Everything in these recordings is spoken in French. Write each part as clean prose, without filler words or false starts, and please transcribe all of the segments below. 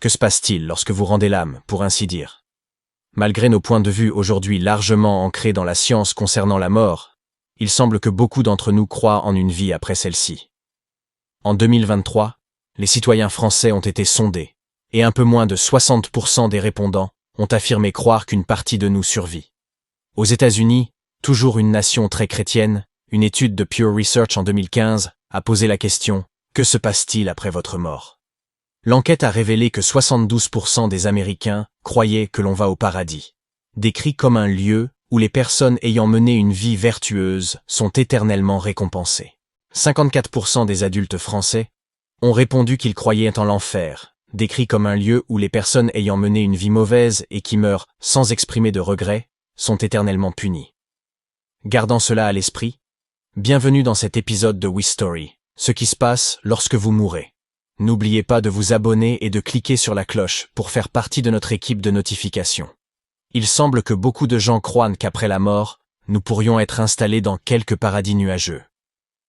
Que se passe-t-il lorsque vous rendez l'âme, pour ainsi dire? Malgré nos points de vue aujourd'hui largement ancrés dans la science concernant la mort, il semble que beaucoup d'entre nous croient en une vie après celle-ci. En 2023, les citoyens français ont été sondés, et un peu moins de 60% des répondants ont affirmé croire qu'une partie de nous survit. Aux États-Unis, toujours une nation très chrétienne, une étude de Pew Research en 2015 a posé la question « Que se passe-t-il après votre mort ?» L'enquête a révélé que 72% des Américains croyaient que l'on va au paradis, décrit comme un lieu où les personnes ayant mené une vie vertueuse sont éternellement récompensées. 54% des adultes français ont répondu qu'ils croyaient en l'enfer, décrit comme un lieu où les personnes ayant mené une vie mauvaise et qui meurent sans exprimer de regrets sont éternellement punies. Gardant cela à l'esprit, bienvenue dans cet épisode de WeStory, ce qui se passe lorsque vous mourrez. N'oubliez pas de vous abonner et de cliquer sur la cloche pour faire partie de notre équipe de notifications. Il semble que beaucoup de gens croient qu'après la mort, nous pourrions être installés dans quelques paradis nuageux.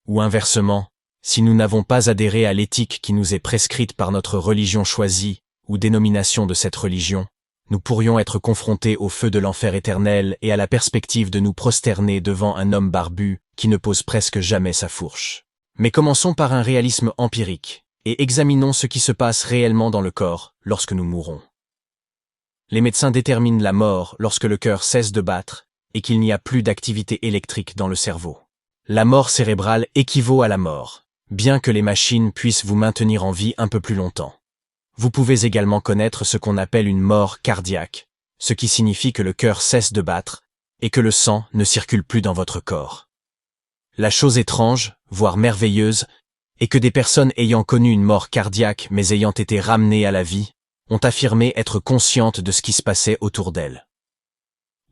Ou inversement, si nous n'avons pas adhéré à l'éthique qui nous est prescrite par notre religion choisie ou dénomination de cette religion, nous pourrions être confrontés au feu de l'enfer éternel et à la perspective de nous prosterner devant un homme barbu qui ne pose presque jamais sa fourche. Mais commençons par un réalisme empirique et examinons ce qui se passe réellement dans le corps lorsque nous mourons. Les médecins déterminent la mort lorsque le cœur cesse de battre et qu'il n'y a plus d'activité électrique dans le cerveau. La mort cérébrale équivaut à la mort, bien que les machines puissent vous maintenir en vie un peu plus longtemps. Vous pouvez également connaître ce qu'on appelle une mort cardiaque, ce qui signifie que le cœur cesse de battre et que le sang ne circule plus dans votre corps. La chose étrange, voire merveilleuse, est que des personnes ayant connu une mort cardiaque mais ayant été ramenées à la vie, ont affirmé être conscientes de ce qui se passait autour d'elles.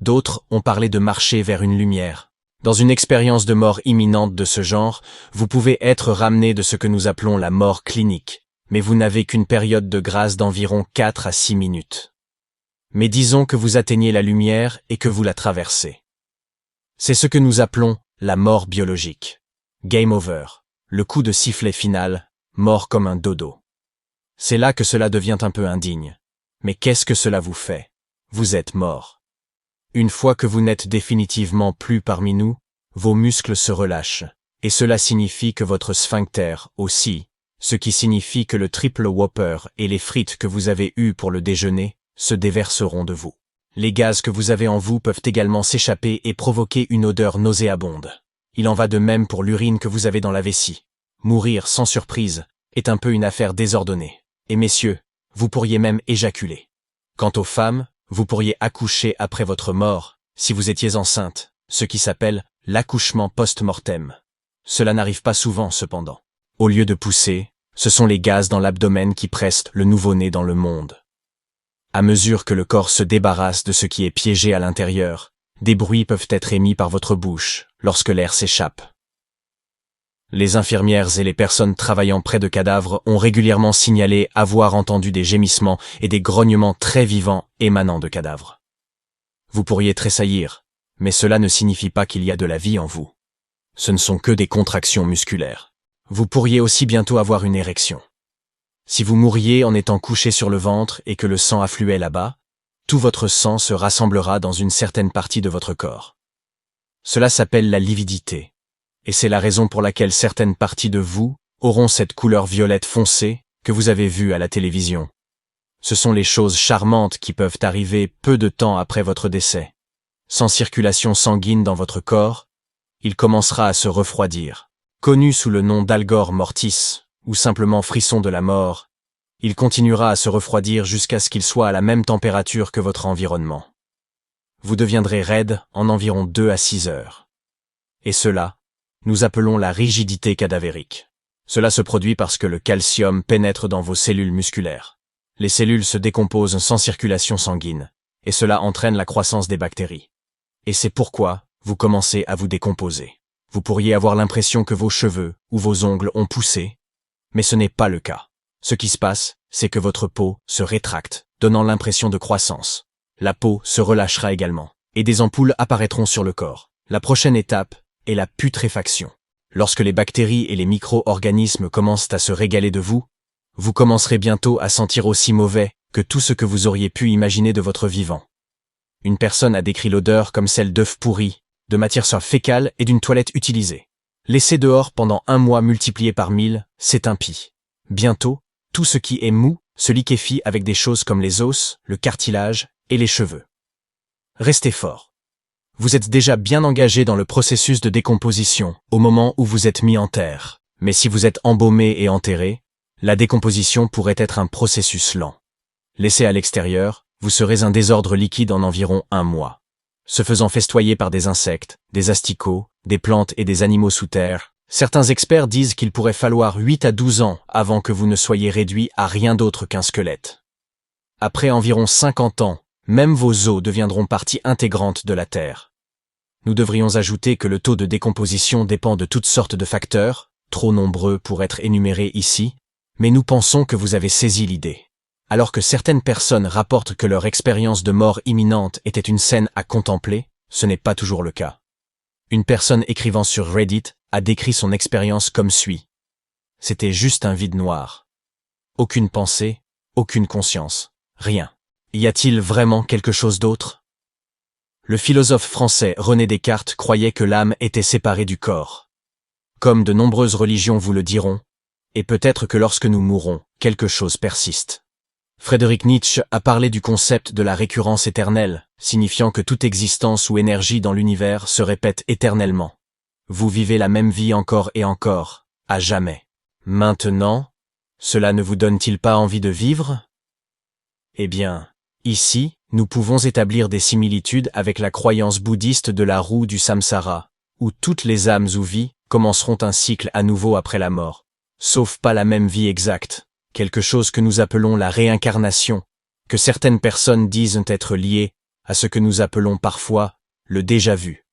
D'autres ont parlé de marcher vers une lumière. Dans une expérience de mort imminente de ce genre, vous pouvez être ramené de ce que nous appelons la mort clinique, mais vous n'avez qu'une période de grâce d'environ 4 à 6 minutes. Mais disons que vous atteignez la lumière et que vous la traversez. C'est ce que nous appelons la mort biologique. Game over. Le coup de sifflet final, mort comme un dodo. C'est là que cela devient un peu indigne. Mais qu'est-ce que cela vous fait? Vous êtes mort. Une fois que vous n'êtes définitivement plus parmi nous, vos muscles se relâchent, et cela signifie que votre sphincter aussi, ce qui signifie que le triple Whopper et les frites que vous avez eues pour le déjeuner se déverseront de vous. Les gaz que vous avez en vous peuvent également s'échapper et provoquer une odeur nauséabonde. Il en va de même pour l'urine que vous avez dans la vessie. Mourir sans surprise est un peu une affaire désordonnée. Et messieurs, vous pourriez même éjaculer. Quant aux femmes, vous pourriez accoucher après votre mort, si vous étiez enceinte, ce qui s'appelle l'accouchement post-mortem. Cela n'arrive pas souvent cependant. Au lieu de pousser, ce sont les gaz dans l'abdomen qui pressent le nouveau-né dans le monde. À mesure que le corps se débarrasse de ce qui est piégé à l'intérieur, des bruits peuvent être émis par votre bouche lorsque l'air s'échappe. Les infirmières et les personnes travaillant près de cadavres ont régulièrement signalé avoir entendu des gémissements et des grognements très vivants émanant de cadavres. Vous pourriez tressaillir, mais cela ne signifie pas qu'il y a de la vie en vous. Ce ne sont que des contractions musculaires. Vous pourriez aussi bientôt avoir une érection. Si vous mouriez en étant couché sur le ventre et que le sang affluait là-bas, tout votre sang se rassemblera dans une certaine partie de votre corps. Cela s'appelle la lividité, et c'est la raison pour laquelle certaines parties de vous auront cette couleur violette foncée que vous avez vue à la télévision. Ce sont les choses charmantes qui peuvent arriver peu de temps après votre décès. Sans circulation sanguine dans votre corps, il commencera à se refroidir. Connu sous le nom d'algor mortis, ou simplement frisson de la mort, il continuera à se refroidir jusqu'à ce qu'il soit à la même température que votre environnement. Vous deviendrez raide en environ 2 à 6 heures. Et cela, nous appelons la rigidité cadavérique. Cela se produit parce que le calcium pénètre dans vos cellules musculaires. Les cellules se décomposent sans circulation sanguine, et cela entraîne la croissance des bactéries. Et c'est pourquoi vous commencez à vous décomposer. Vous pourriez avoir l'impression que vos cheveux ou vos ongles ont poussé, mais ce n'est pas le cas. Ce qui se passe, c'est que votre peau se rétracte, donnant l'impression de croissance. La peau se relâchera également, et des ampoules apparaîtront sur le corps. La prochaine étape est la putréfaction. Lorsque les bactéries et les micro-organismes commencent à se régaler de vous vous commencerez bientôt à sentir aussi mauvais que tout ce que vous auriez pu imaginer de votre vivant. Une personne a décrit l'odeur comme celle d'œufs pourris, de matière fécale et d'une toilette utilisée. Laissé dehors pendant 1 mois multiplié par 1000, c'est impie. Bientôt, tout ce qui est mou se liquéfie avec des choses comme les os, le cartilage et les cheveux. Restez fort. Vous êtes déjà bien engagé dans le processus de décomposition au moment où vous êtes mis en terre. Mais si vous êtes embaumé et enterré, la décomposition pourrait être un processus lent. Laissé à l'extérieur, vous serez un désordre liquide en environ 1 mois. Se faisant festoyer par des insectes, des asticots, des plantes et des animaux sous terre, certains experts disent qu'il pourrait falloir 8 à 12 ans avant que vous ne soyez réduit à rien d'autre qu'un squelette. Après environ 50 ans, même vos os deviendront partie intégrante de la Terre. Nous devrions ajouter que le taux de décomposition dépend de toutes sortes de facteurs, trop nombreux pour être énumérés ici, mais nous pensons que vous avez saisi l'idée. Alors que certaines personnes rapportent que leur expérience de mort imminente était une scène à contempler, ce n'est pas toujours le cas. Une personne écrivant sur Reddit a décrit son expérience comme suit. C'était juste un vide noir. Aucune pensée, aucune conscience, rien. Y a-t-il vraiment quelque chose d'autre? Le philosophe français René Descartes croyait que l'âme était séparée du corps. Comme de nombreuses religions vous le diront, et peut-être que lorsque nous mourrons, quelque chose persiste. Friedrich Nietzsche a parlé du concept de la récurrence éternelle, signifiant que toute existence ou énergie dans l'univers se répète éternellement. Vous vivez la même vie encore et encore, à jamais. Maintenant, cela ne vous donne-t-il pas envie de vivre? Eh bien, ici, nous pouvons établir des similitudes avec la croyance bouddhiste de la roue du samsara, où toutes les âmes ou vies commenceront un cycle à nouveau après la mort, sauf pas la même vie exacte. Quelque chose que nous appelons la réincarnation, que certaines personnes disent être lié à ce que nous appelons parfois le déjà-vu.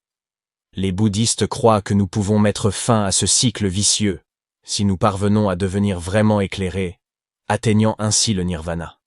Les bouddhistes croient que nous pouvons mettre fin à ce cycle vicieux, si nous parvenons à devenir vraiment éclairés, atteignant ainsi le nirvana.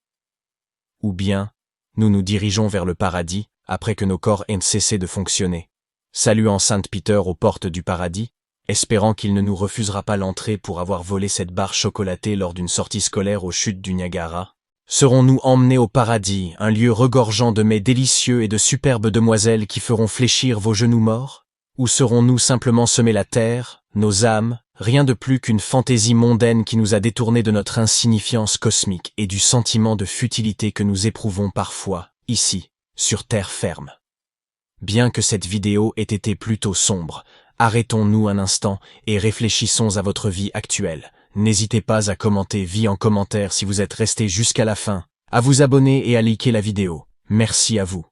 Ou bien, nous nous dirigeons vers le paradis après que nos corps aient cessé de fonctionner, saluant Saint Peter aux portes du paradis, espérant qu'il ne nous refusera pas l'entrée pour avoir volé cette barre chocolatée lors d'une sortie scolaire aux chutes du Niagara. Serons-nous emmenés au paradis, un lieu regorgeant de mets délicieux et de superbes demoiselles qui feront fléchir vos genoux morts? Ou serons-nous simplement semer la terre, nos âmes, rien de plus qu'une fantaisie mondaine qui nous a détournés de notre insignifiance cosmique et du sentiment de futilité que nous éprouvons parfois, ici, sur terre ferme? Bien que cette vidéo ait été plutôt sombre, arrêtons-nous un instant et réfléchissons à votre vie actuelle. N'hésitez pas à commenter vie en commentaire si vous êtes resté jusqu'à la fin, à vous abonner et à liker la vidéo. Merci à vous.